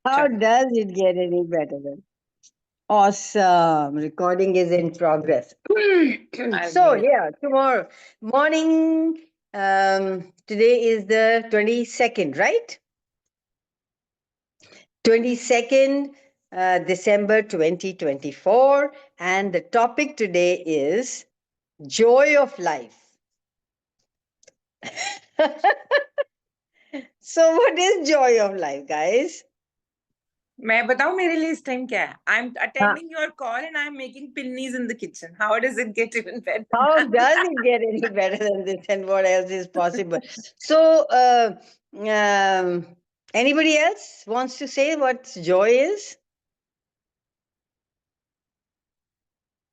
How does it get any better than? Awesome. Recording is in progress. So, yeah, tomorrow morning. Today is the 22nd, right? 22nd December 2024. And the topic today is joy of life. So, what is joy of life, guys? मैं बताऊं मेरे लिए इस time क्या है? I'm attending your call and I'm making pinnies in the kitchen. How does it get even better? How does it get any better than this, and what else is possible? So, anybody else wants to say what joy is?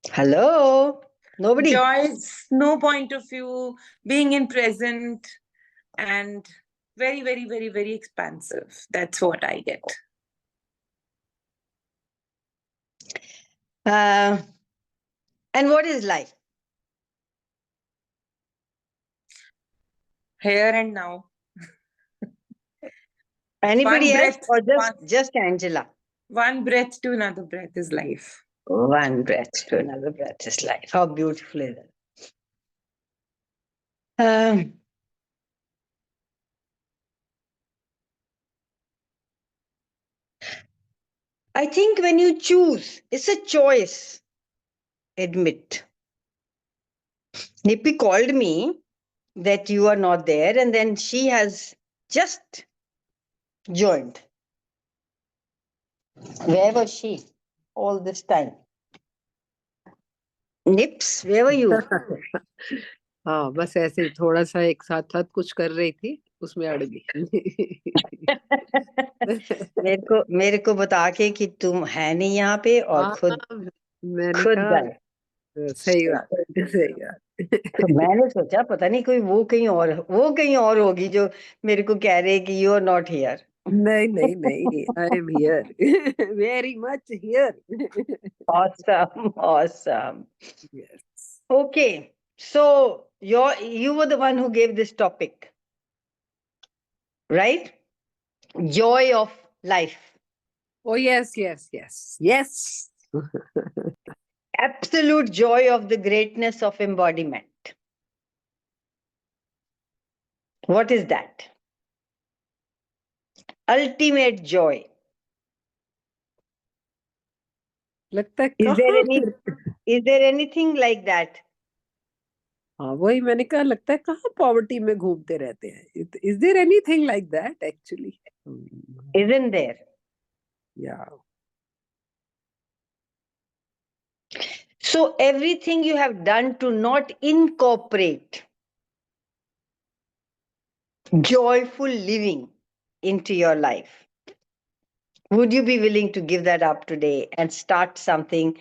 Hello? Nobody? Joy is no point of view, being in present, and very, very, very, very expansive. That's what I get. And what is life? Here and now. Anybody One else, breath, or just Angela? One breath to another breath is life. One breath to another breath is life. How beautiful is it? I think when you choose, it's a choice. Admit. Nippy called me that you are not there, and then she has just joined. Where was she all this time? Nips, where were you? हाँ, बस ऐसे ही थोड़ा सा एक साथ साथ कुछ कर रही थी, उसमें अड़ गई। मेरे को बता के कि तुम है नहीं यहाँ पे, और मैंने खुद कहा गए। सही बात, सही बात। तो मैंने सोचा पता नहीं कोई वो कहीं और होगी जो मेरे को कह रहे कि यू आर नॉट हियर। नहीं नहीं नहीं, I am here, very much here. Awesome, awesome. Yes. Okay, so you were the one who gave this topic, right? Joy of life. Oh yes, yes, yes, yes. Absolute joy of the greatness of embodiment. What is that? Ultimate joy. लगता है is there anything like that? हाँ, वही मैंने कहा, लगता है कहाँ poverty में घूमते रहते हैं। Is there anything like that actually? Isn't there? Yeah. So everything you have done to not incorporate joyful living into your life, would you be willing to give that up today and start something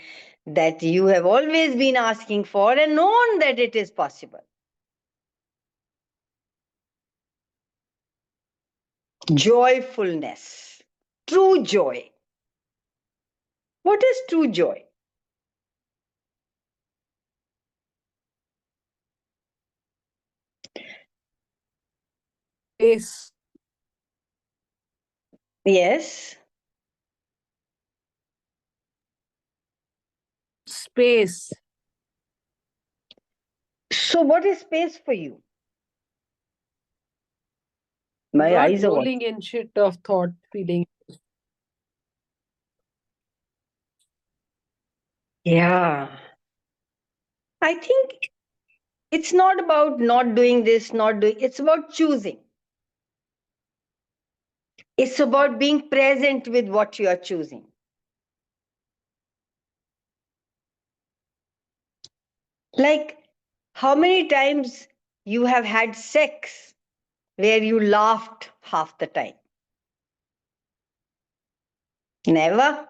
that you have always been asking for and known that it is possible? Joyfulness, true joy. What is true joy? Space. Yes. Space. So what is space for you? My Not eyes are rolling in shit of thought, feeling. Yeah. I think it's not about not doing this, it's about choosing. It's about being present with what you are choosing. Like, how many times you have had sex where you laughed half the time? Never.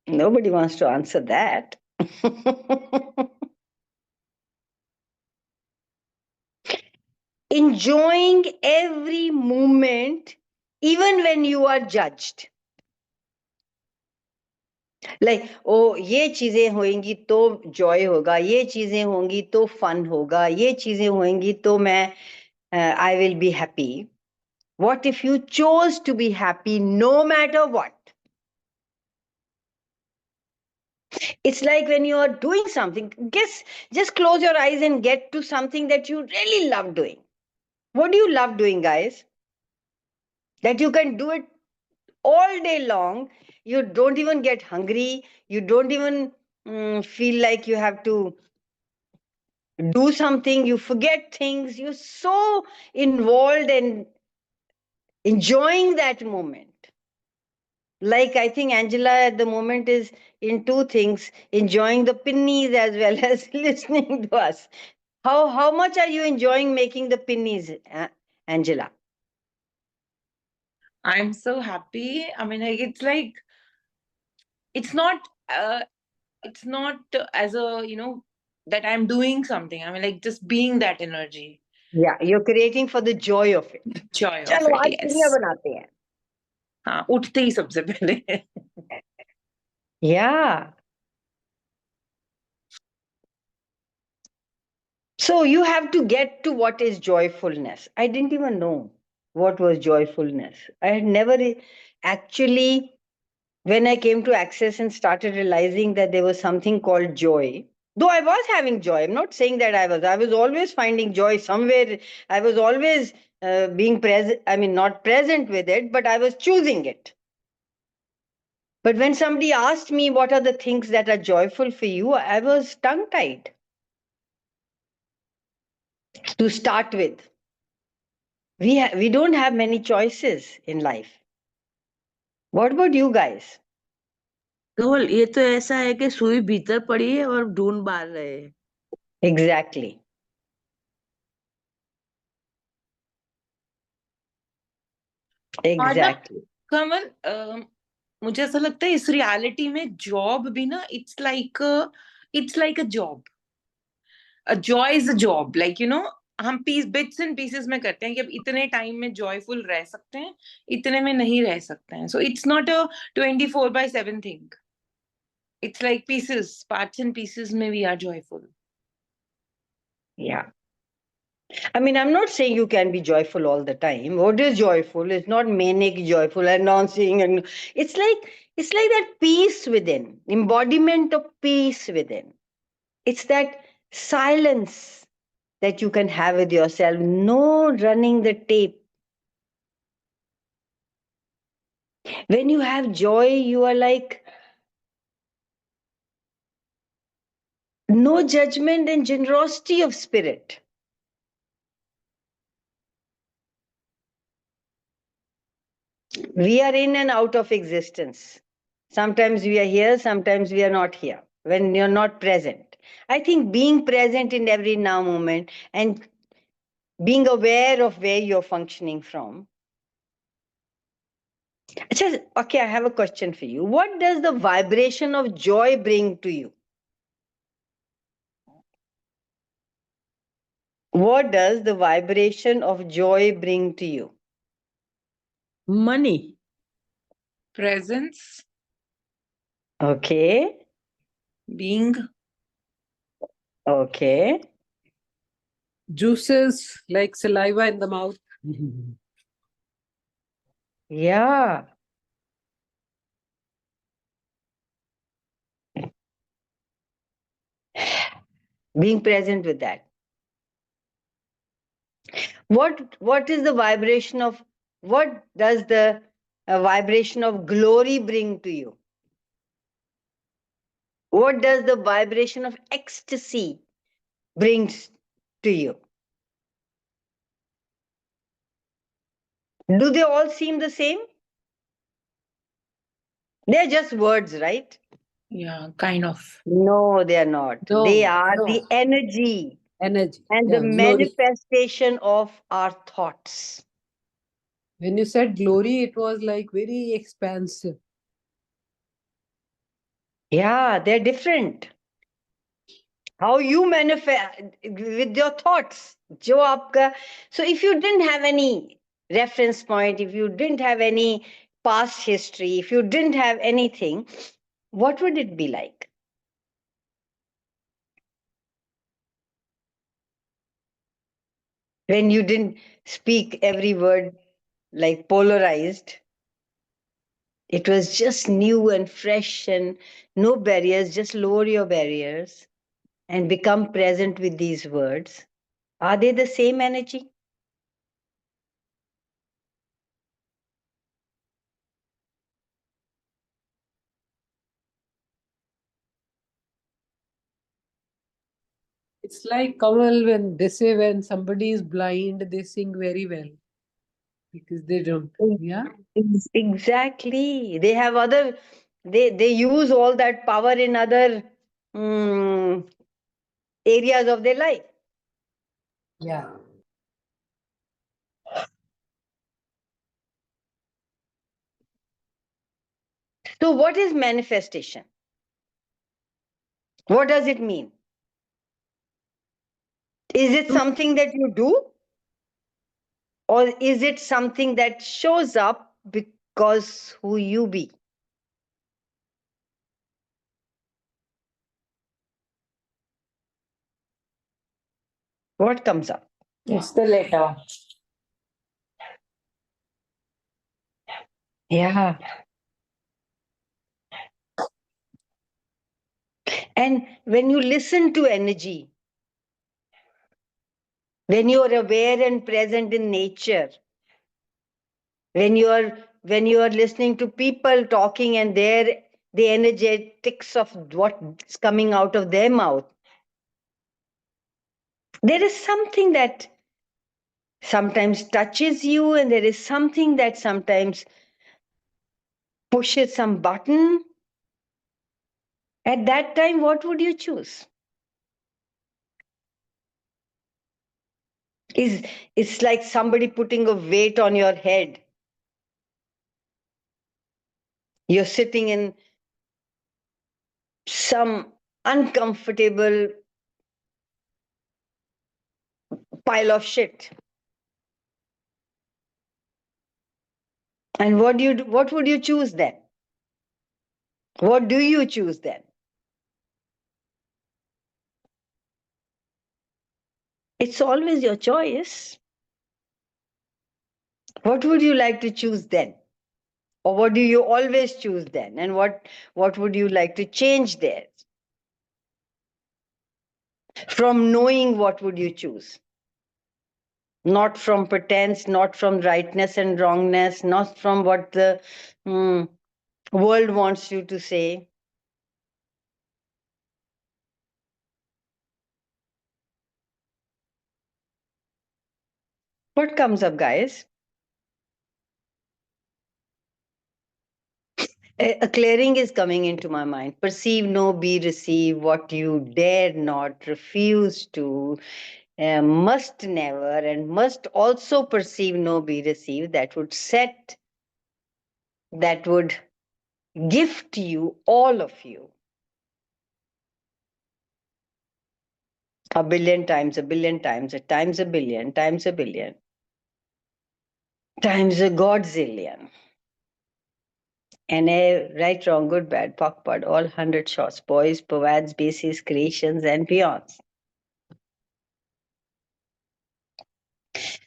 Nobody wants to answer that. Enjoying every moment, even when you are judged. Like, oh, ये चीजें होंगी तो joy होगा, ये चीजें होंगी तो fun होगा, ये चीजें होंगी तो मैं I will be happy. What if you chose to be happy no matter what? It's like when you are doing something, just close your eyes and get to something that you really love doing. What do you love doing, guys? That you can do it all day long. You don't even get hungry. You don't even feel like you have to do something. You forget things. You're so involved and enjoying that moment. Like, I think Angela at the moment is in two things, enjoying the pinnies as well as listening to us. How much are you enjoying making the pinnies, Angela? I'm so happy. I mean, like it's not as a, that I'm doing something. I mean, like just being that energy, Yeah, you're creating for the joy of it. joy of चलो it. आज पिनिया Yes. बनाते हैं. हाँ, उठते ही सबसे पहले. Yeah. So you have to get to what is joyfulness. I didn't even know what was joyfulness. I had never actually, when I came to Access and started realizing that there was something called joy, though I was having joy, I'm not saying that I was always finding joy somewhere. I was always being present, I mean, not present with it, but I was choosing it. But when somebody asked me, what are the things that are joyful for you, I was tongue tied to start with. We don't have many choices in life. What about you guys? Kanwal, ये तो ऐसा है कि सुई भीतर पड़ी है और ढूंढ बाहर रहे हैं. Exactly. और ना Exactly. कमल, मुझे ऐसा लगता है इस रियलिटी में जॉब भी ना, it's like a job. A joy is a job, like हम बिट्स एंड पीसेस में करते हैं कि अब इतने टाइम में जॉयफुल रह सकते हैं, इतने में नहीं रह सकते हैं. So it's not a 24/7 thing. It's like pieces, parts and pieces में we are joyful. Yeah. I mean, I'm not saying you can be joyful all the time. What is joyful? It's not manic joyful and dancing, and it's like that peace within, embodiment of peace within. It's that silence that you can have with yourself, no running the tape. When you have joy, you are like no judgment and generosity of spirit. We are in and out of existence. Sometimes we are here, sometimes we are not here. When you're not present, I think being present in every now moment and being aware of where you're functioning from. Okay, I have a question for you. What does the vibration of joy bring to you? What does the vibration of joy bring to you? Money. Presence. Okay. Being. Okay. Juices like saliva in the mouth. Yeah. Being present with that. What is the vibration of, what does the vibration of glory bring to you? What does the vibration of ecstasy brings to you? Do they all seem the same? They're just words, right? Yeah, kind of. No, they are not. No, They are no. the energy Energy. and Yeah, the glory. manifestation of our thoughts. When you said glory, it was like very expansive. Yeah, they're different. How you manifest with your thoughts. जो आपका, so if you didn't have any reference point, if you didn't have any past history, if you didn't have anything, what would it be like? When you didn't speak every word like polarized, it was just new and fresh and no barriers, just lower your barriers and become present with these words. Are they the same energy? It's like Kamal, when they say when somebody is blind, they sing very well because they don't. Yeah. Exactly. They have other, they use all that power in other mm, areas of their life. Yeah. So, what is manifestation? What does it mean? Is it something that you do? Or is it something that shows up because who you be? What comes up? It's the letter. Yeah. And when you listen to energy, when you are aware and present in nature, when you are listening to people talking and the energetics of what's coming out of their mouth, there is something that sometimes touches you, and there is something that sometimes pushes some button. At that time, what would you choose? Is it's like somebody putting a weight on your head. You're sitting in some uncomfortable pile of shit. And what would you choose then? What do you choose then? It's always your choice. What would you like to choose then? Or what do you always choose then? And what would you like to change there? From knowing, what would you choose? Not from pretense, not from rightness and wrongness, not from what the world wants you to say. What comes up, guys? A clearing is coming into my mind. Perceive, know, be, receive what you dare not, refuse to, must never, and must also perceive, know, be, receive. That would set, that would gift you, all of you, a billion times, a billion times, a times a billion, times a billion, times a godzillion. And a right, wrong, good, bad, POC, PUD, all 100 shots, boys, poads, bases, creations, and beyonds.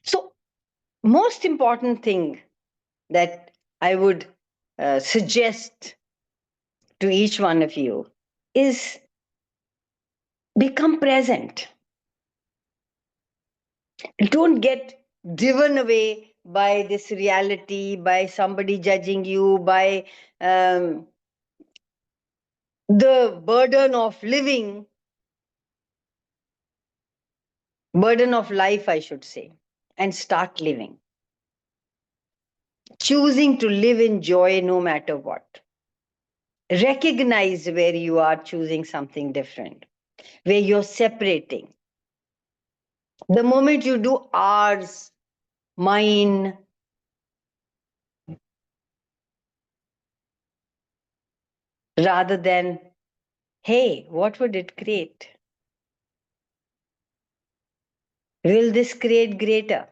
So, most important thing that I would suggest to each one of you is become present. Don't get driven away by this reality, by somebody judging you, by the burden of living, burden of life, I should say, and start living. Choosing to live in joy no matter what. Recognize where you are choosing something different, where you're separating. The moment you do ours, mine, rather than, hey, what would it create? Will this create greater?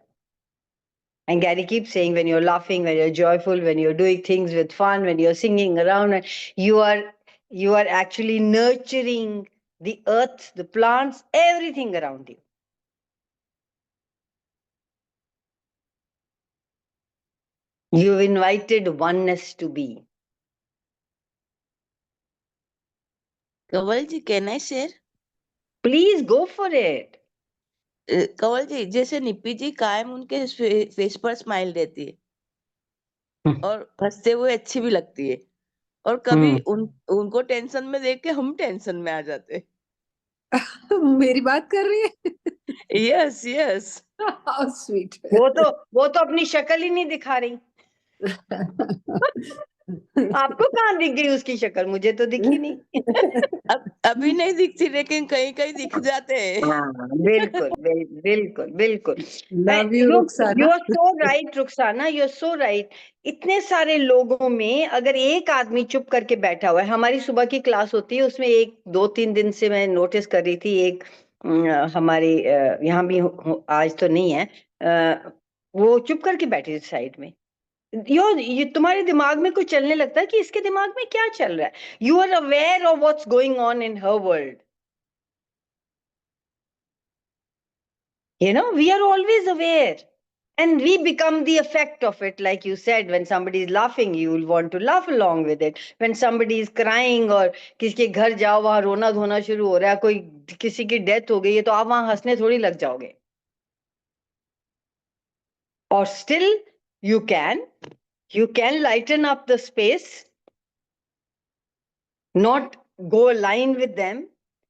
And Gary keeps saying, when you're laughing, when you're joyful, when you're doing things with fun, when you're singing around, you are you are actually nurturing the earth, the plants, everything around you. You've invited oneness to be. Kanwal ji, can I share? Please go for it. Kanwal ji, जैसे निप्पी जी कायम उनके face पर smile रहती है और हंसते हुए अच्छी भी लगती है, और कभी उनको टेंशन में देख के हम टेंशन में आ जाते हैं। मेरी बात कर रही है? Yes yes. How sweet. वो तो अपनी शक्ल ही नहीं दिखा रही। आपको कहाँ दिख गई उसकी शक्ल? मुझे तो दिखी नहीं। अभी नहीं दिखती, लेकिन कहीं कहीं दिख जाते हैं। हाँ, बिल्कुल बिल्कुल बिल्कुल। Love you Rukhsana. You are so right Rukhsana, you are so right. इतने सारे लोगों में अगर एक आदमी चुप करके बैठा हुआ है, हमारी सुबह की क्लास होती है, उसमें एक 2-3 दिन से मैं नोटिस कर रही थी, एक हमारी यहाँ भी आज तो नहीं है, वो चुप करके बैठी थी साइड में। ये तुम्हारे दिमाग में कुछ चलने लगता है कि इसके दिमाग में क्या चल रहा है। You are aware of what's going on in her world. We are always aware. And we become the effect of it. Like you said, when somebody is laughing, you will want to laugh along with it. When somebody is crying, और किसी के घर जाओ, वहां रोना धोना शुरू हो रहा है, कोई किसी की डेथ हो गई है, तो आप वहां हंसने थोड़ी लग जाओगे. Or still, you can lighten up the space, not go align with them.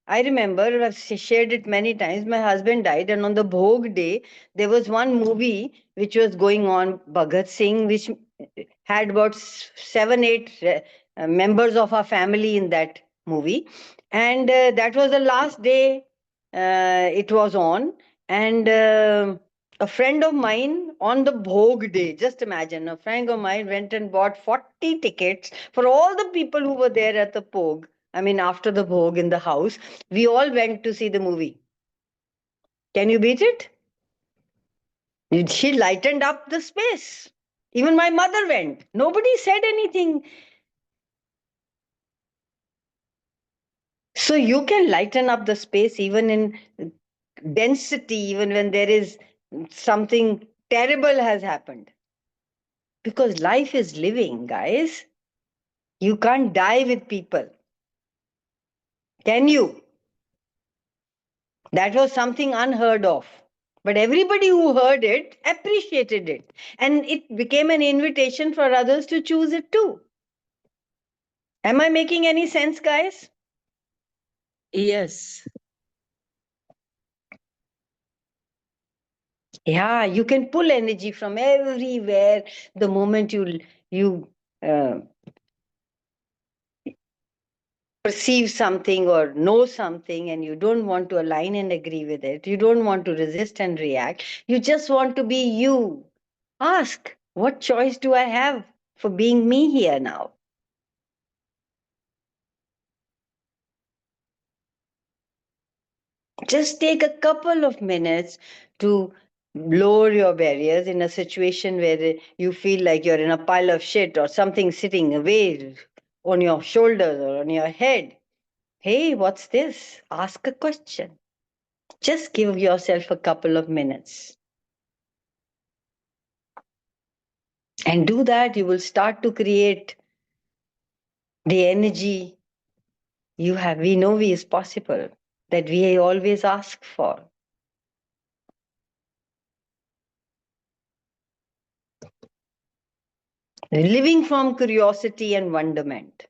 I remember, I've shared it many times, my husband died, and on the Bhog day, there was one movie which was going on, Bhagat Singh, which had about 7-8 members of our family in that movie. And that was the last day it was on. And a friend of mine on the Bhog day, just imagine, a friend of mine went and bought 40 tickets for all the people who were there at the Bhog. I mean, after the Bhog in the house, we all went to see the movie. Can you beat it? She lightened up the space. Even my mother went. Nobody said anything. So you can lighten up the space even in density, even when there is something terrible has happened. Because life is living, guys. You can't die with people. Can you? That was something unheard of. But everybody who heard it appreciated it. And it became an invitation for others to choose it too. Am I making any sense, guys? Yes. Yeah, you can pull energy from everywhere the moment you perceive something or know something, and you don't want to align and agree with it. You don't want to resist and react. You just want to be you. Ask, what choice do I have for being me here now? Just take a couple of minutes to lower your barriers in a situation where you feel like you're in a pile of shit or something sitting away on your shoulders or on your head. Hey, what's this? Ask a question. Just give yourself a couple of minutes. And do that, you will start to create the energy we know is possible, that we always ask for. Living from curiosity and wonderment.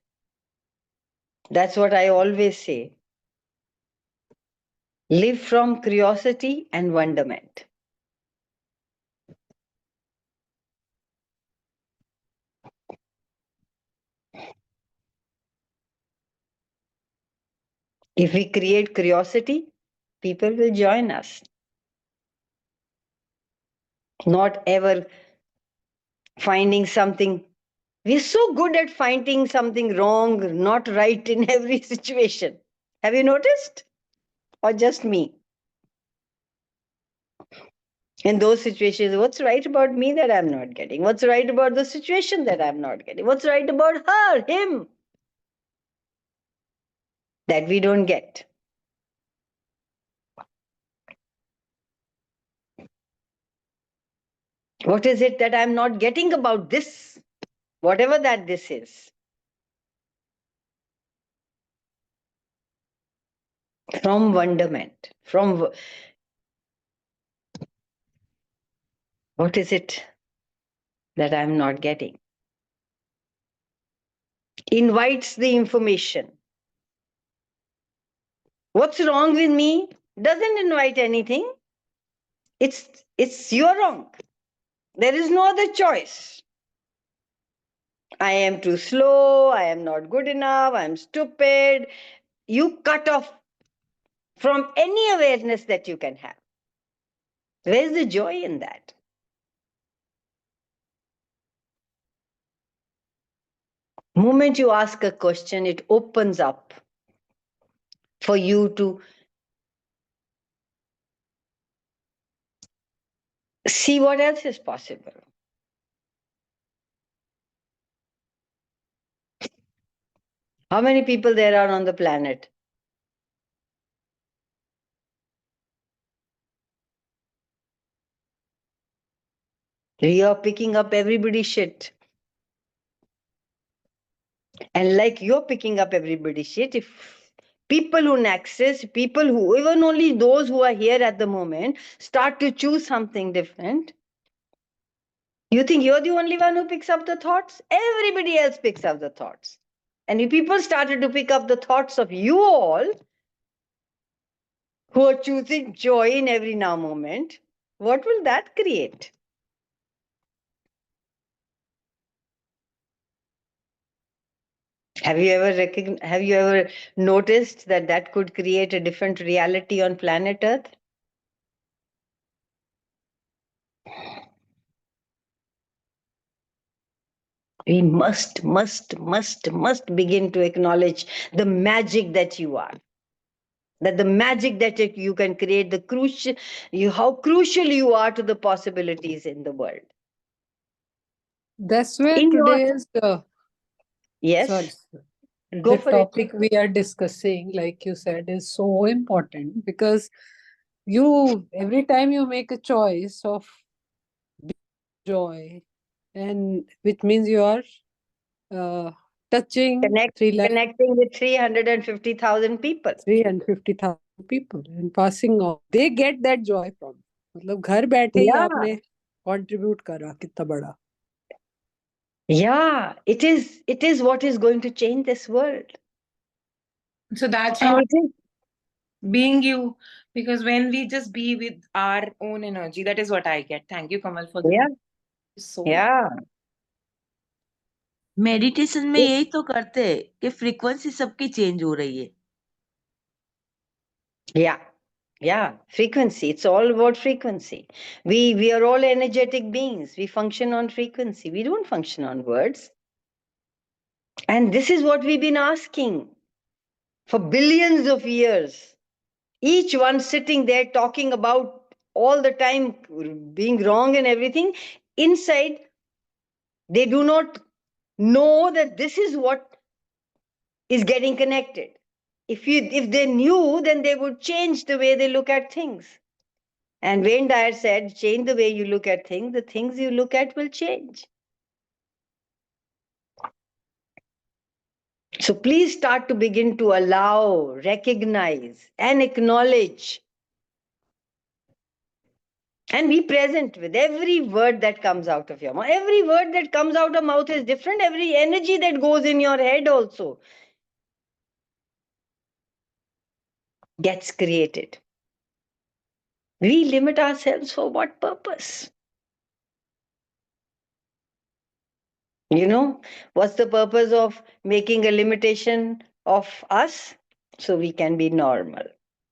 That's what I always say. Live from curiosity and wonderment. If we create curiosity, people will join us. Not ever finding something. We're so good at finding something wrong, not right in every situation. Have you noticed? Or just me? In those situations, what's right about me that I'm not getting? What's right about the situation that I'm not getting? What's right about her, him? that we don't get? What is it that I'm not getting about this? Whatever that this is. From wonderment, from what is it that I'm not getting? Invites the information. What's wrong with me? Doesn't invite anything. It's you're wrong. There is no other choice. I am too slow, I am not good enough, I am stupid. You cut off from any awareness that you can have. Where's the joy in that? Moment you ask a question, it opens up for you to see what else is possible. How many people there are on the planet? We are picking up everybody's shit. And like you're picking up everybody's shit, if people who access, people who, even only those who are here at the moment, start to choose something different, you think you're the only one who picks up the thoughts? Everybody else picks up the thoughts. And if people started to pick up the thoughts of you all, who are choosing joy in every now moment, what will that create? Have you ever noticed that that could create a different reality on planet Earth? We must begin to acknowledge the magic that you are. That the magic that you can create, how crucial you are to the possibilities in the world. That's where In your, today's yes, sorry, go the for topic it. we are discussing, like you said, is so important, because you, every time you make a choice of joy, and which means you are touching Connecting with 350,000 people. 350,000 people and passing on. They get that joy from. मतलब घर बैठे ही Yeah. आपने contribute करा कितना बड़ा. Yeah, it is what is going to change this world. So that's And not it is, being you, because when we just be with our own energy, that is what I get. Thank you, Kamal, for yeah, this so much. yeah. Meditation में यही तो करते हैं कि frequency सबकी change हो रही है. Yeah, frequency. It's all about frequency. We are all energetic beings. We function on frequency. We don't function on words. And this is what we've been asking for billions of years. Each one sitting there talking about all the time being wrong and everything. Inside, they do not know that this is what is getting connected. If they knew, then they would change the way they look at things. And Wayne Dyer said, change the way you look at things, the things you look at will change. So please start to begin to allow, recognize, and acknowledge. And be present with every word that comes out of your mouth. Every word that comes out of mouth is different. Every energy that goes in your head also gets created. We limit ourselves for what purpose? You know, what's the purpose of making a limitation of us? So we can be normal,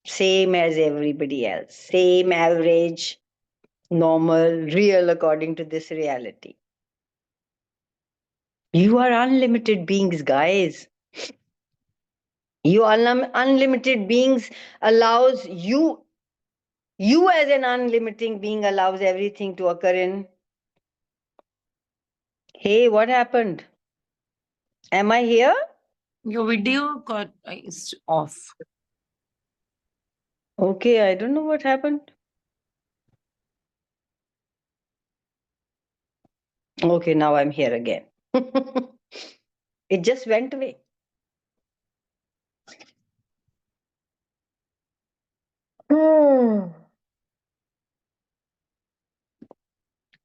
same as everybody else, same average, normal, real according to this reality. You are unlimited beings, guys. You are unlimited beings allows you as an unlimited being allows everything to occur in. Hey, what happened? Am I here? Your video got is off. Okay, I don't know what happened. Okay, now I'm here again. It just went away.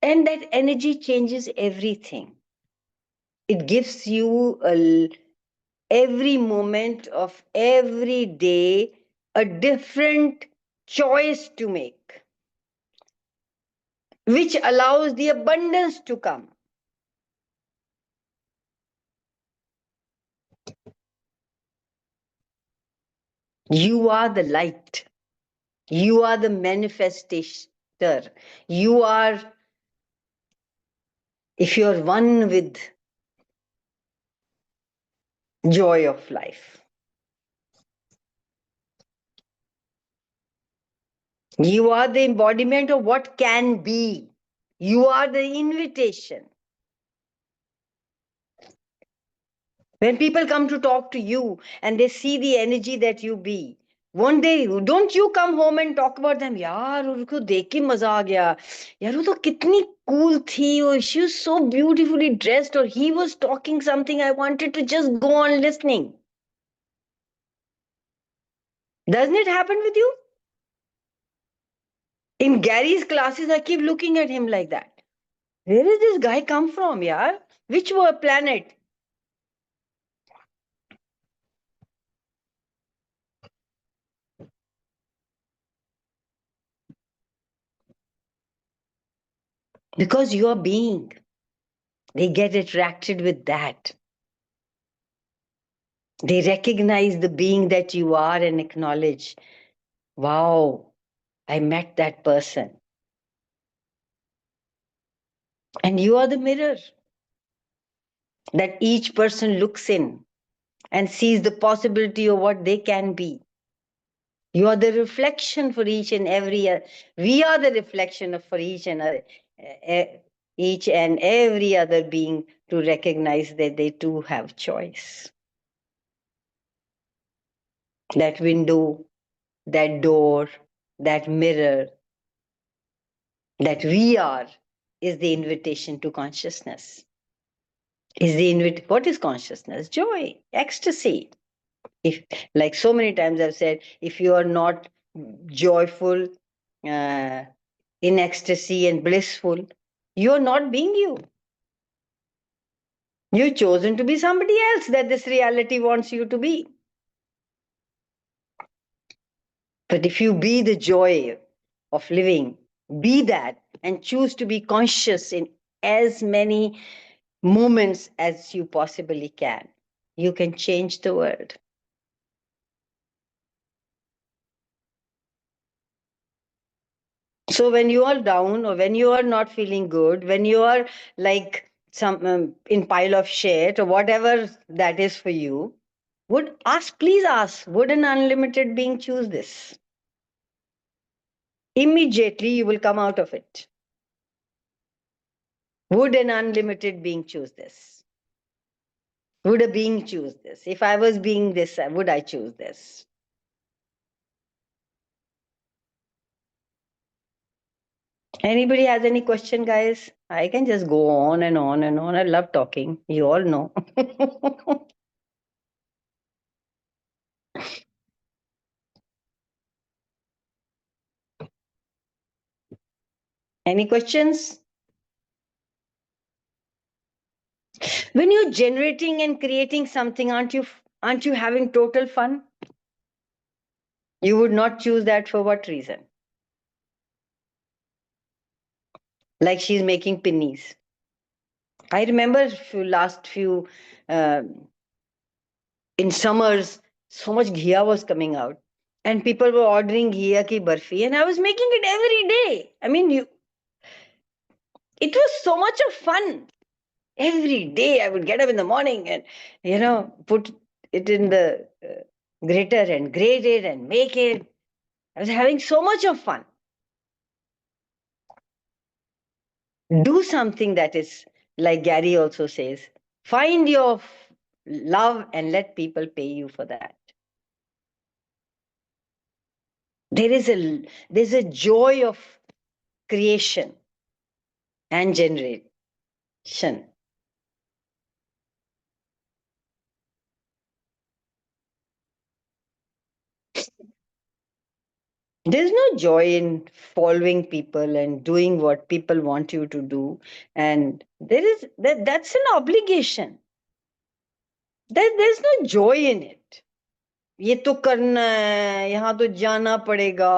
And that energy changes everything. It gives you every moment of every day a different choice to make, which allows the abundance to come. You are the light. You are the manifestator. You are, if you're one with joy of life. You are the embodiment of what can be. You are the invitation. When people come to talk to you and they see the energy that you be, one day, don't you come home and talk about them? यार उनको देख के मजा आ गया यार वो तो कितनी cool थी or she was so beautifully dressed or he was talking something I wanted to just go on listening. Doesn't it happen with you? In Gary's classes, I keep looking at him like that. Where is this guy come from, yaar? Which planet? Because you are being. They get attracted with that. They recognize the being that you are and acknowledge, wow, I met that person. And you are the mirror that each person looks in and sees the possibility of what they can be. You are the reflection for each and every. We are the reflection of for each and every other being to recognize that they too have choice. That window, that door, that mirror, that we are, is the invitation to consciousness. What is consciousness? Joy, ecstasy. If, like so many times I've said, if you are not joyful, in ecstasy and blissful, you're not being you. You've chosen to be somebody else that this reality wants you to be. But if you be the joy of living, be that and choose to be conscious in as many moments as you possibly can, you can change the world. So when you are down or when you are not feeling good, when you are like some in pile of shit or whatever that is for you, please ask, would an unlimited being choose this? Immediately you will come out of it. Would an unlimited being choose this? Would a being choose this? If I was being this, would I choose this? Anybody has any question, guys? I can just go on and on and on. I love talking. You all know. Any questions? When you're generating and creating something, aren't you having total fun? You would not choose that for what reason? Like she's making pinnies. I remember last few in summers, so much ghee was coming out, and people were ordering ghee ki barfi, and I was making it every day. I mean, it was so much of fun. Every day I would get up in the morning and put it in the grater and grate it and make it. I was having so much of fun. Do something that is, like Gary also says, find your love and let people pay you for that. There's a joy of creation and generation. There's no joy in following people and doing what people want you to do. And that's an obligation. There's no joy in it. ये तो करना है, यहाँ तो जाना पड़ेगा,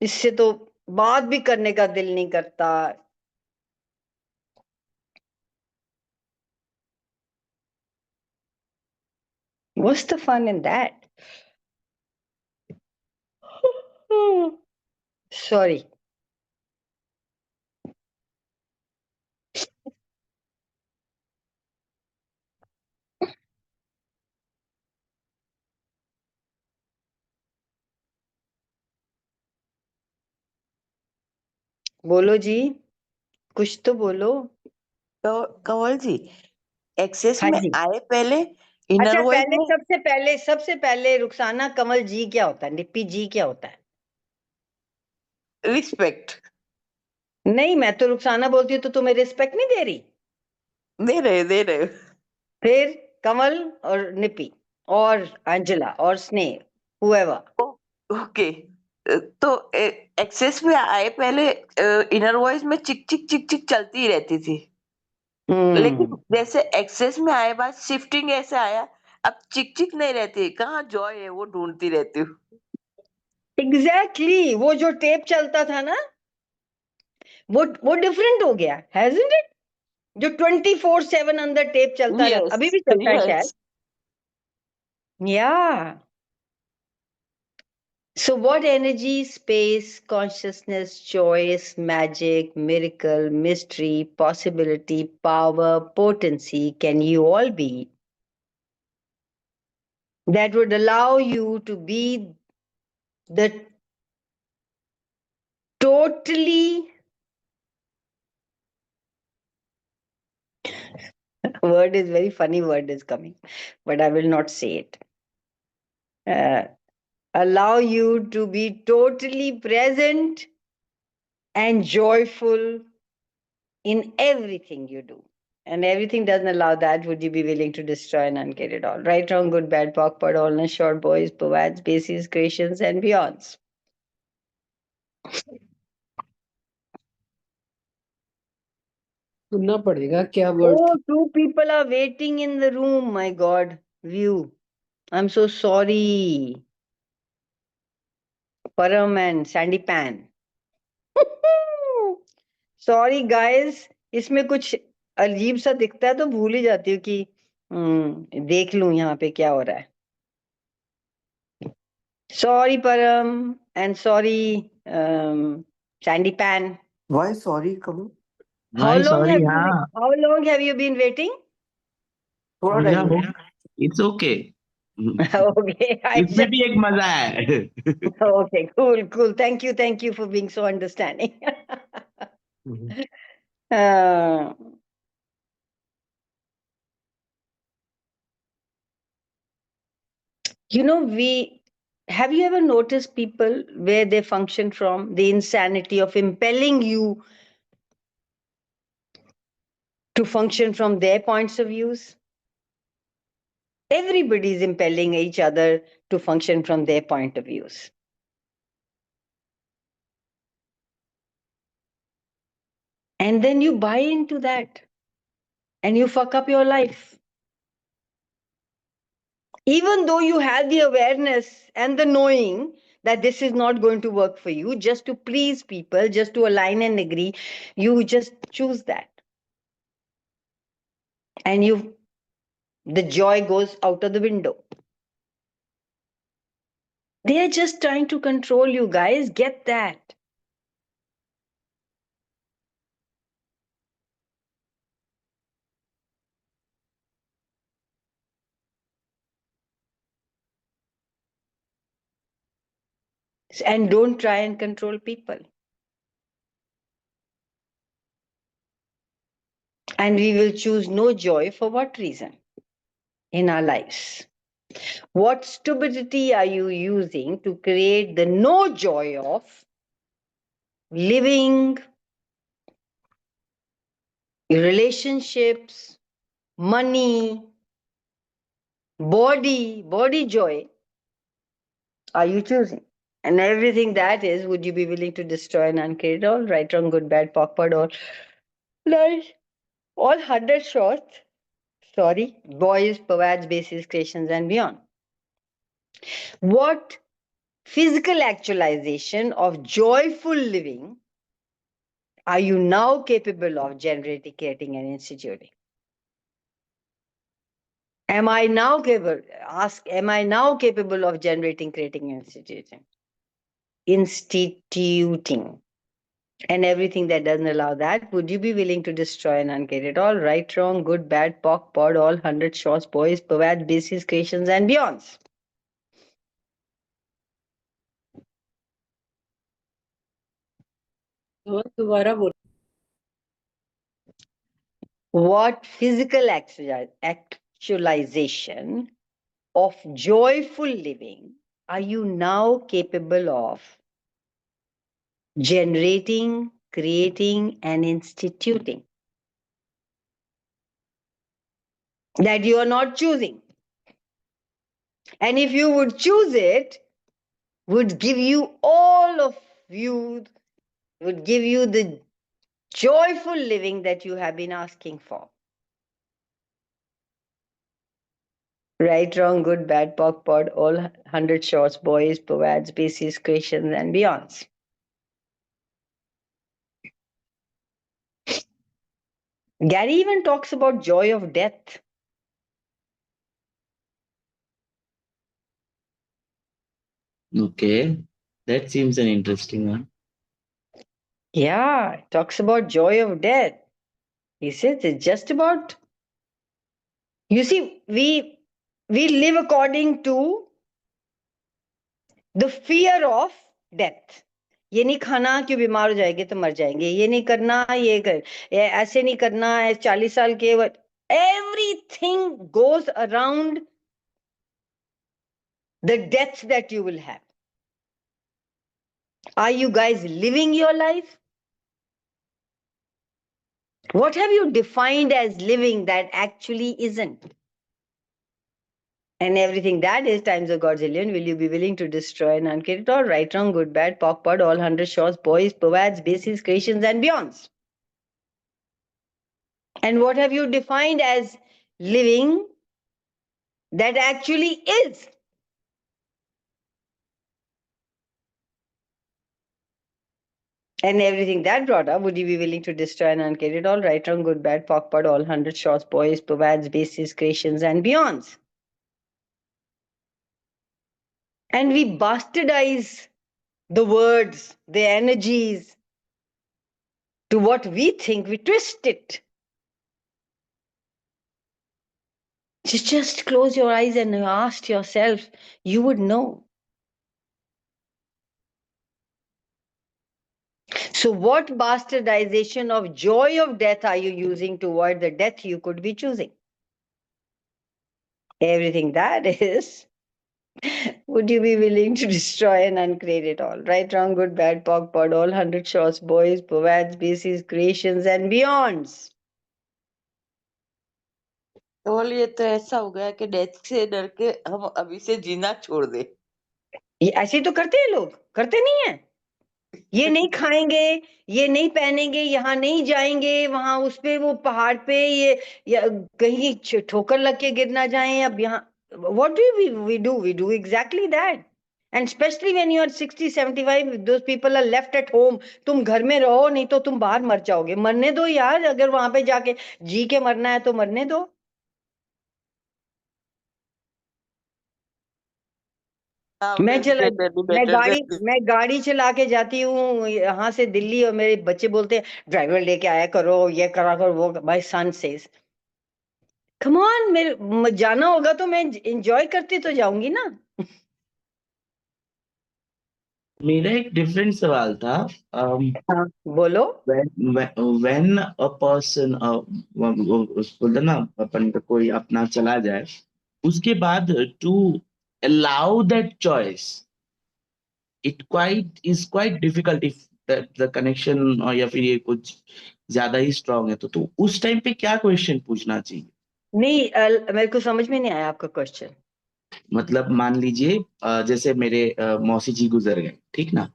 इससे तो बात भी करने का दिल नहीं करता. What's the fun in that? Sorry. बोलो जी, कुछ तो बोलो. तो कंवल जी, एक्सेस हाँ में जी. आए पहले इनर अच्छा, वॉइस पहले में सबसे पहले रुखसाना कमल जी क्या होता है, निप्पी जी क्या होता है? रिस्पेक्ट नहीं, मैं तो रुखसाना बोलती हूँ तो तुम्हें रिस्पेक्ट नहीं दे रही. दे रहे. फिर कमल और निप्पी और अंजला और स्नेह, whoever. ओके. तो एक्सेस में आए पहले इनर वॉइस में चिक चिक चिक चिक चलती ही रहती थी. लेकिन जैसे एक्सेस में आए बाद शिफ्टिंग ऐसे आया, अब चिक चिक नहीं रहती, कहाँ जॉय है वो ढूंढती रहती हूँ. एग्जैक्टली, वो जो टेप चलता था ना, वो डिफरेंट हो गया, हैजंट इट? जो 24/7 अंदर टेप चलता रहता, अभी यस भी चलता है शायद. Yes. Yeah. So, what energy, space, consciousness, choice, magic, miracle, mystery, possibility, power, potency can you all be that would allow you to be the totally word is very funny word is coming, but I will not say it. Allow you to be totally present and joyful in everything you do. And everything doesn't allow that. Would you be willing to destroy and uncreate it all? Right, wrong, good, bad, POC, POD, allness, short, boys, povads, bases, creations, and beyonds. सुनना पड़ेगा क्या word. Oh, two people are waiting in the room. My God, view. I'm so sorry. Param and Sandy Pan. Sorry, guys. इसमें कुछ अजीब सा दिखता है तो भूल ही जाती हूँ कि देख लूं यहाँ पे क्या हो रहा है. Sorry, Param, and sorry, Sandy Pan. Why sorry, Kamal? How Why long sorry? have you हाँ, how long have you been waiting? थोड़ा भैया टाइम हो, it's okay. Okay, I इसमें just भी एक मजा है. okay, cool. Thank you for being so understanding. Uh, we have you ever noticed people where they function from the insanity of impelling you to function from their points of views? Everybody is impelling each other to function from their point of views. And then you buy into that and you fuck up your life. Even though you have the awareness and the knowing that this is not going to work for you, just to please people, just to align and agree, you just choose that. And the joy goes out of the window. They are just trying to control you, guys. Get that. And don't try and control people. And we will choose no joy for what reason? in our lives? What stupidity are you using to create the no joy of living, relationships, money, body joy are you choosing? And everything that is, would you be willing to destroy and uncreate it all? Right, wrong, good, bad, POC, POD, all. Like, all 100 shorts, sorry, boys, pervades, bases, creations, and beyond. What physical actualization of joyful living are you now capable of generating, creating, and instituting? Am I now capable of generating, creating, and instituting? Instituting. And everything that doesn't allow that, would you be willing to destroy and uncreate it all? Right, wrong, good, bad, POC, POD, all 100 shorts, boys, pervades, bases, creations, and beyonds. दोबारा बोलो. What physical actualization of joyful living are you now capable of generating, creating, and instituting that you are not choosing? And if you would choose it, would give you would give you the joyful living that you have been asking for. Right, wrong, good, bad, POC, POD, all 100 shorts, boys, pervades, bases, creations, and beyonds. Gary even talks about joy of death. Okay. That seems an interesting one. Yeah, talks about joy of death. He says it's just about, you see, we live according to the fear of death. ये नहीं खाना क्यों बीमार हो जाएंगे तो मर जाएंगे, ये नहीं करना, ऐसे नहीं करना, 40 साल के, everything goes around the death that you will have. Are you guys living your life? What have you defined as living that actually isn't? And everything that is times a godzillion, will you be willing to destroy and uncreate it all? Right, wrong, good, bad, POC, POD, all 100 shorts, boys, pervades, bases, creations, and beyonds. And what have you defined as living that actually is? And everything that brought up, would you be willing to destroy and uncreate it all? Right, wrong, good, bad, POC, POD, all 100 shorts, boys, pervades, bases, creations, and beyonds. And we bastardize the words, the energies, to what we think, we twist it. Just close your eyes and ask yourself, you would know. So what bastardization of joy of death are you using to avoid the death you could be choosing? Everything that is, would you be willing to destroy and uncreate it all? Right, wrong, good, bad, POC, POD, all 100 shorts, boys, pervades, bases, creations, and beyonds. तो ये तो ऐसा हो गया कि death से डर के हम अभी से जीना छोड़ दे. ये ऐसे तो करते हैं लोग, करते नहीं है? ये नहीं खाएंगे, ये नहीं पहनेंगे, यहाँ नहीं जाएंगे, वहां उस पे वो पहाड़ पे ये कहीं ठोकर लग के गिर ना जाए. अब यहाँ what do we do exactly that. And especially when you are 60 75, those people are left at home. तुम घर में रहो, नहीं तो तुम बाहर मर जाओगे. मरने दो यार, अगर वहां पे जाके जी के मरना है तो मरने दो. मैं गाड़ी चला के जाती हूँ यहाँ से दिल्ली, और मेरे बच्चे बोलते हैं ड्राइवर लेके आया करो, ये करा करो, वो. My son says come on, मेरे जाना होगा तो मैं एंजॉय करती तो जाऊंगी ना. मेरा एक डिफरेंट सवाल था. बोलो. when a person बोलते ना, अपन को कोई अपना चला जाए, उसके बाद to allow that choice, is quite difficult if the connection और या फिर ये कुछ ज्यादा ही strong है तो उस टाइम पे क्या क्वेश्चन पूछना चाहिए? नहीं, मेरे को समझ में नहीं आया आपका क्वेश्चन. मतलब मान लीजिए जैसे मेरे मौसी जी गुजर गए, ठीक ना?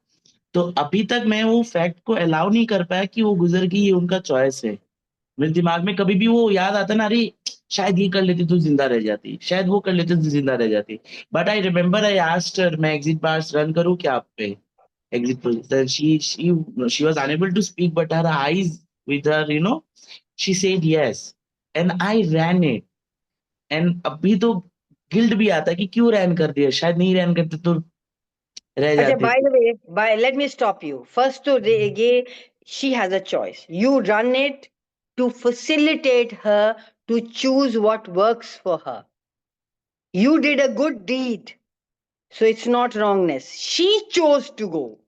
तो अभी तक मैं वो फैक्ट को अलाउ नहीं कर पाया कि वो गुजर गई, ये उनका चॉइस है. मेरे दिमाग में कभी भी वो याद आता ना, अरे शायद ये कर लेती तो जिंदा रह जाती, शायद वो कर लेते तो जिंदा रह जाती. But I remember I asked her, मैं एग्जिट बार्स रन करूं क्या आप पे? Exit position, she was unable to speak but her eyes with her, she said yes and I ran it. And अभी तो गिल्ट भी आता है कि क्यों रैन कर दिया, शायद नहीं रैन करते तो रह अच्छा, जाते. by the way, let me stop you. First to ये she has a choice. You run it to facilitate her to choose what works for her. You did a good deed, so it's not wrongness. She chose to go.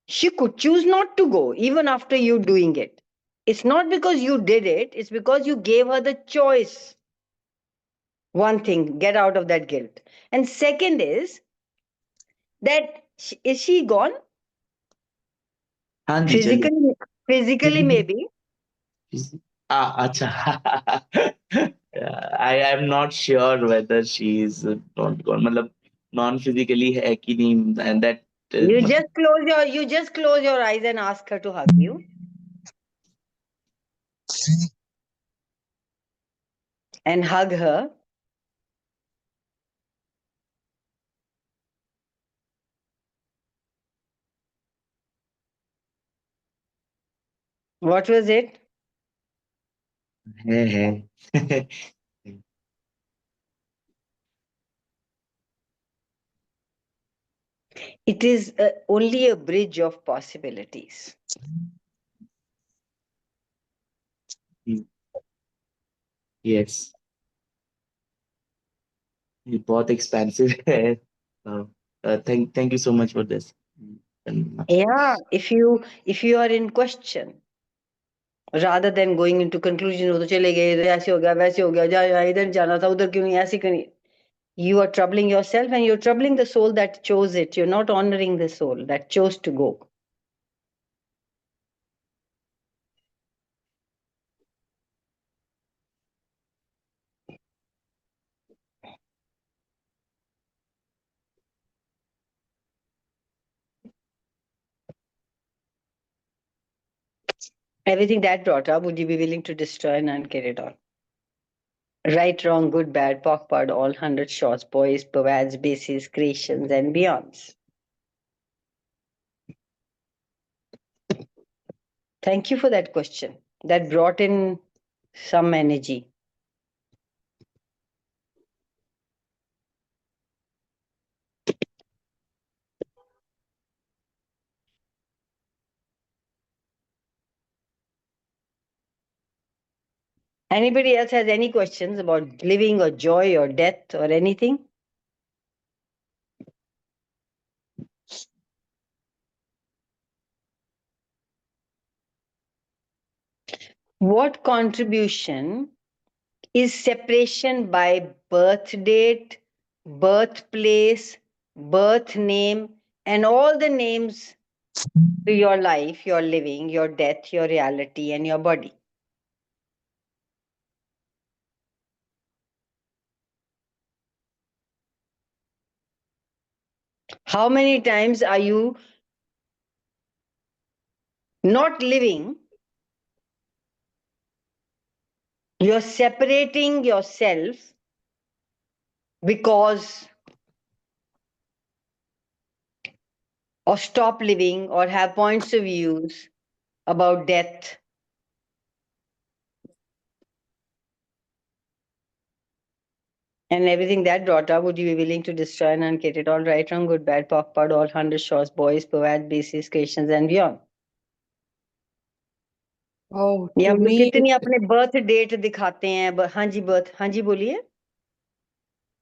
She could choose not to go even after you doing it. It's not because you did it, it's because you gave her the choice. One thing, get out of that guilt. And second is that is she gone? हाँ जी चलिए. Physically maybe. अच्छा. I am not sure whether she is not gone, मतलब non physically है कि नहीं, and that You just close your eyes and ask her to hug you. And hug her. What was it? है. It is only a bridge of possibilities. Yes. ये बहुत expansive है. Thank you so much for this. Yeah, if you are in question, rather than going into conclusion, वो तो चले गए, ऐसे हो गया, वैसे हो गया, जा इधर जाना था, उधर क्यों नहीं, ऐसे क्यों नहीं? You are troubling yourself and you're troubling the soul that chose it. You're not honoring the soul that chose to go. Everything that brought up, would you be willing to destroy and unget it all? Right, wrong, good, bad, POC, PUD, all 100 shots, boys, pervads, bases, creations, and beyonds. Thank you for that question. That brought in some energy. Anybody else has any questions about living or joy or death or anything? What contribution is separation by birth date, birthplace, birth name, and all the names to your life, your living, your death, your reality, and your body? How many times are you not living? You're separating yourself because or stop living or have points of views about death. And everything that brought up, would you be willing to destroy and unket it all, right, wrong, good, bad, POC, PUD, all 100 shots, boys, pervad, bases, creations, and beyond? Oh, ये to हम लोग me, कितनी अपने birth date दिखाते हैं. हाँ जी, birth, हाँ जी बोलिए.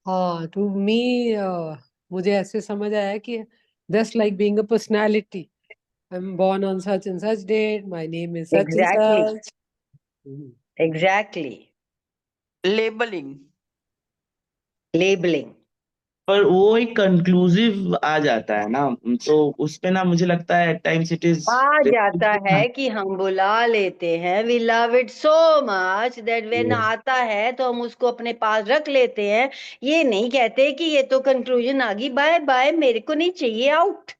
हाँ, to me, मुझे ऐसे समझ आया कि just like being a personality. I'm born on such and such date. My name is such and Exactly. such. Mhm. Exactly. Labeling. Labeling. पर वो एक कंक्लूसिव आ जाता है ना, तो उस पे ना मुझे लगता है एट टाइम्स इट इज आ जाता है कि हम बुला लेते हैं, we love it so much that when आता है तो हम उसको अपने पास रख लेते हैं, ये नहीं कहते कि ये तो कंक्लूजन आ गई, बाय बाय, मेरे को नहीं चाहिए, out.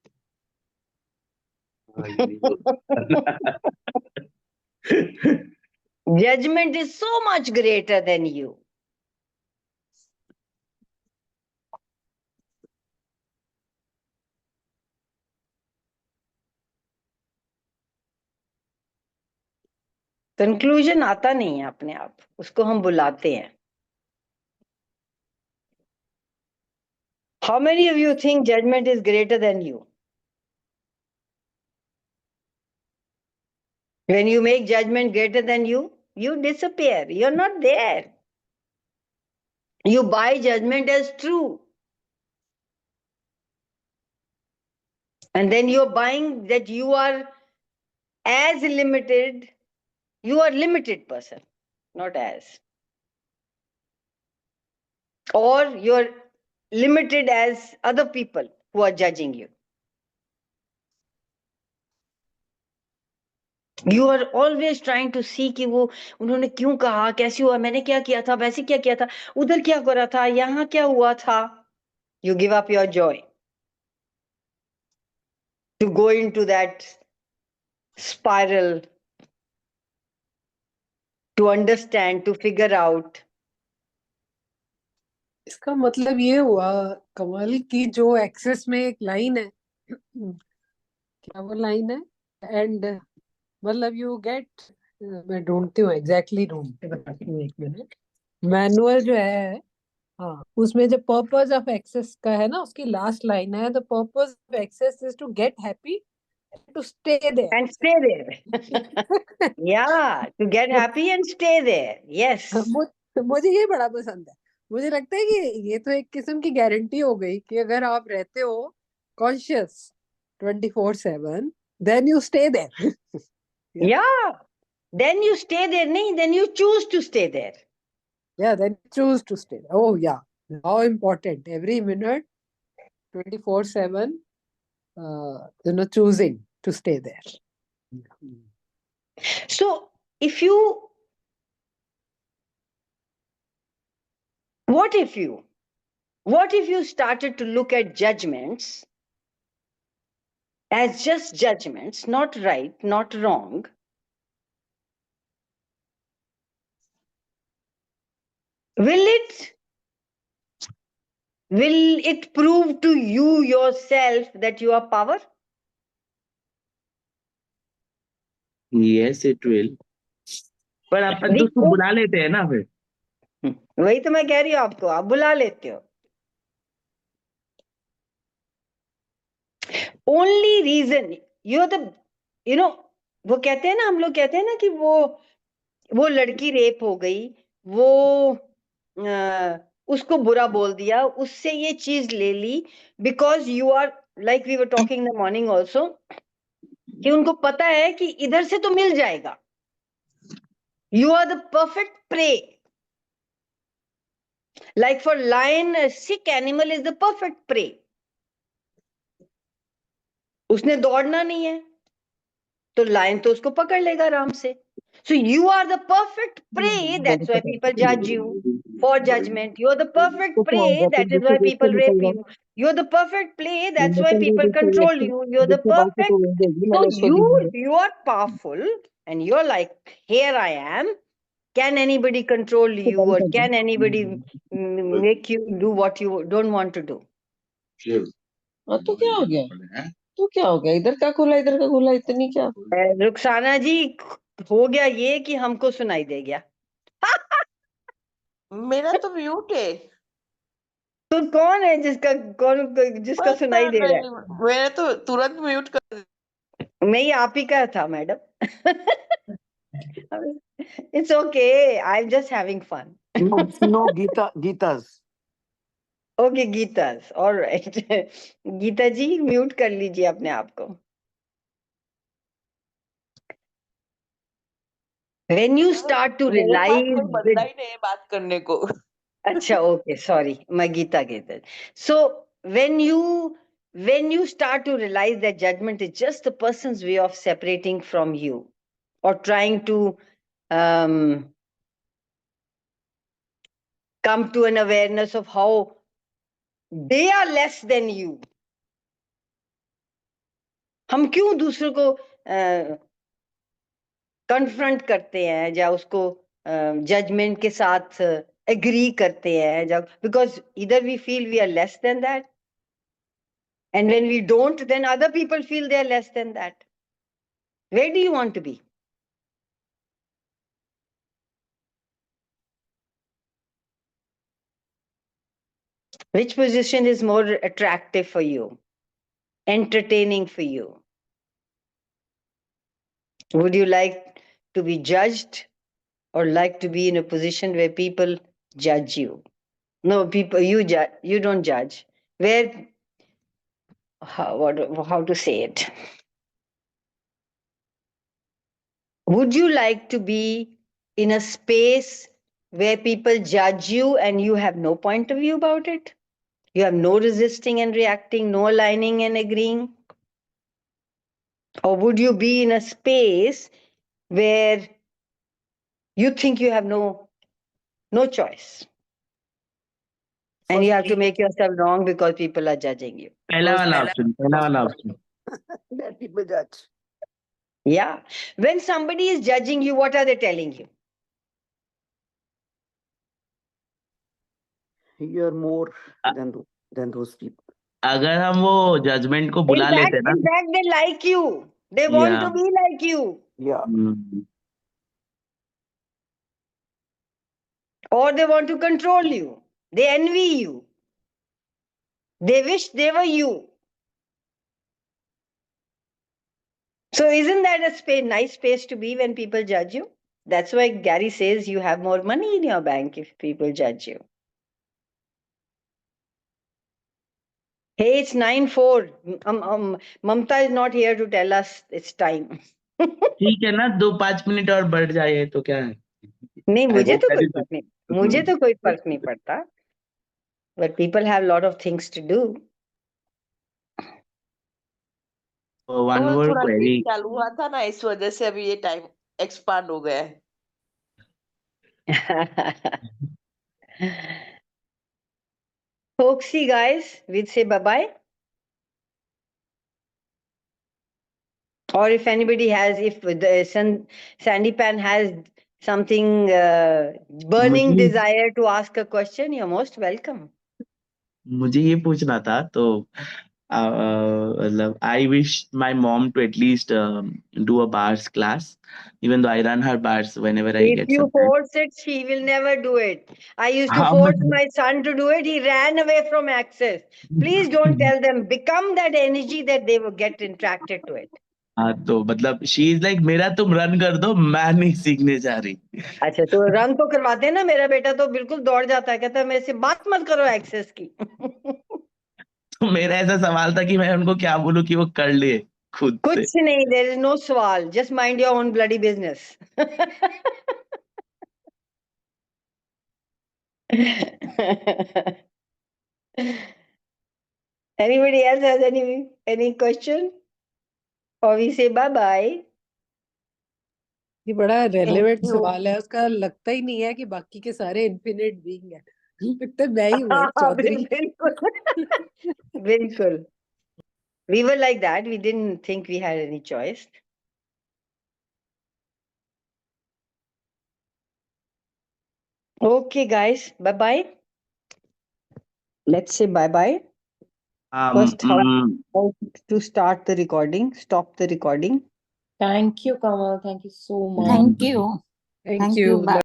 Judgment is so much greater than you. Conclusion आता नहीं है अपने आप, उसको हम बुलाते हैं. How many of you think judgment is greater than you? When you make judgment greater than you, you disappear. You're not there. You buy judgment as true. And then you're buying that you are as limited. You are limited person, not as. Or you're limited as other people who are judging you. You are always trying to see कि वो उन्होंने क्यों कहा, कैसे हुआ, मैंने क्या किया था, वैसे क्या किया था, उधर क्या करा था, यहाँ क्या हुआ था. You give up your joy to go into that spiral, to understand, to figure out. इसका मतलब ये हुआ कमल की जो एक्सेस में एक लाइन है, क्या वो लाइन है, एंड मतलब यू गेट, मैं ढूंढती हूँ, एग्जैक्टली ढूंढते बताती हूँ, एक मिनट. मैनुअल जो है, हाँ, उसमें जो पर्पस ऑफ एक्सेस का है ना, उसकी लास्ट लाइन है, the purpose of access is to get happy, to stay there And stay there. Yeah, to get happy and stay there. Yes. मुझे ये बड़ा पसंद है. मुझे लगता है कि ये तो एक किस्म की गारंटी हो गई कि अगर आप रहते हो conscious 24/7, then you stay there. Yeah. Then you stay there. नहीं, then you choose to stay there. Yeah, then choose to stay. Oh yeah, how important, every minute, 24/7, choosing to stay there. So if you, what if you started to look at judgments as just judgments, not right, not wrong, will it prove to you yourself that you are power? Yes it will. पर अपन तो उसको बुला लेते हैं ना फिर. वही तो मैं कह रही हूँ आपको, आप बुला लेते हो. Only reason you're the, वो कहते हैं ना, हम लोग कहते हैं ना कि वो लड़की रेप हो गई, वो उसको बुरा बोल दिया, उससे ये चीज ले ली, because you are, like we were talking the morning also, कि उनको पता है कि इधर से तो मिल जाएगा. You are the perfect prey. Like for lion, sick animal is the perfect prey. उसने दौड़ना नहीं है तो लायन तो उसको पकड़ लेगा आराम से. So you are the perfect prey. That's why people judge you for judgment. You're the perfect prey. That is why people rape you. You're the perfect prey. That's why people control you. You're the perfect. So you are powerful, and you're like, here I am. Can anybody control you, or can anybody make you do what you don't want to do? तो क्या हो गया? तो क्या हो गया? इधर का खोला, इधर का खोला, इतनी क्या? रुखसाना जी, हो गया ये कि हमको सुनाई दे गया. मेरा तो म्यूट है. तो कौन है जिसका सुनाई दे रहा है? मैंने तो तुरंत म्यूट कर. नहीं, आप ही का था madam. It's okay. I'm just having fun. No, Gita's. Okay, Geeta's. All right. Geeta ji, mute कर लीजिए अपने आप को. When you start to मेरे पास realize कोई बंदा ही नहीं है बात करने को. Acha, okay, sorry, my Gita gave that. So when you start to realize that judgment is just the person's way of separating from you, or trying to um, come to an awareness of how they are less than you. हम क्यों दूसरों को confront करते हैं या उसको judgement के साथ एग्री करते हैं जब बिकॉज इधर we feel we are less than that and when we don't then other people feel they are less than that where do you want to be which position is more attractive for you, entertaining for you? Would you like to be judged or like to be in a position where people judge you? No, people, you don't judge. Where, how to say it? Would you like to be in a space where people judge you and you have no point of view about it? You have no resisting and reacting, no aligning and agreeing? Or would you be in a space where you think you have no choice and you have to make yourself wrong because people are judging you? पहला वाला option That people judge. Yeah. When somebody is judging you, what are they telling you? You are more than those people. अगर हम वो judgement को बुला लेते ना In fact, they like you. They want Yeah. to be like you. Yeah. Or they want to control you. They envy you. They wish they were you. So isn't that a nice space to be when people judge you? That's why Gary says you have more money in your bank if people judge you. Hey, it's 9:04. Mamta is not here to tell us it's time. ठीक है ना 2-5 minute और बढ़ जाए तो क्या है नहीं मुझे तो कोई Ready to- फर्क नहीं मुझे तो कोई फर्क नहीं पड़ता but people have a lot of things to do. one वो more थोड़ा query लेट चालू हुआ था ना, इस वजह से अभी ये टाइम एक्सपांड हो गया है. Folksy guys, we'd say bye-bye. Or if anybody has, if the Sandy Pan has something burning मुझे- desire to ask a question, you're most welcome. मुझे ये पूछना था तो मतलब I wish my mom to at least do a bars class even though I run her bars whenever I If get you some time. force it, she will never do it. I used to हाँ, force मतलब- my son to do it. He ran away from access. Please don't tell them. Become that energy that they will get attracted to it. हाँ तो मतलब she is like मेरा तुम run कर दो मैं नहीं सीखने जा रही अच्छा तो रन तो करवाते हैं ना मेरा बेटा तो बिल्कुल दौड़ जाता है कहता है मेरे से बात मत करो एक्सेस की तो मेरा ऐसा सवाल था कि मैं उनको क्या बोलूं कि वो कर ले खुद से कुछ नहीं देयर इज नो सवाल just mind your own bloody business anybody else has any question or we say bye bye ये बड़ा रेलेवेंट you. सवाल है उसका लगता ही नहीं है कि बाकी के सारे इन्फिनिट बीइंग है लगता है मैं ही हूँ एक हाँ, चौधरी बिल्कुल बिल्कुल we were like that we didn't think we had any choice okay guys bye bye let's say bye bye first how to start the recording stop the recording Thank you, Kanwal. Thank you so much. Thank you. Thank you. Bye.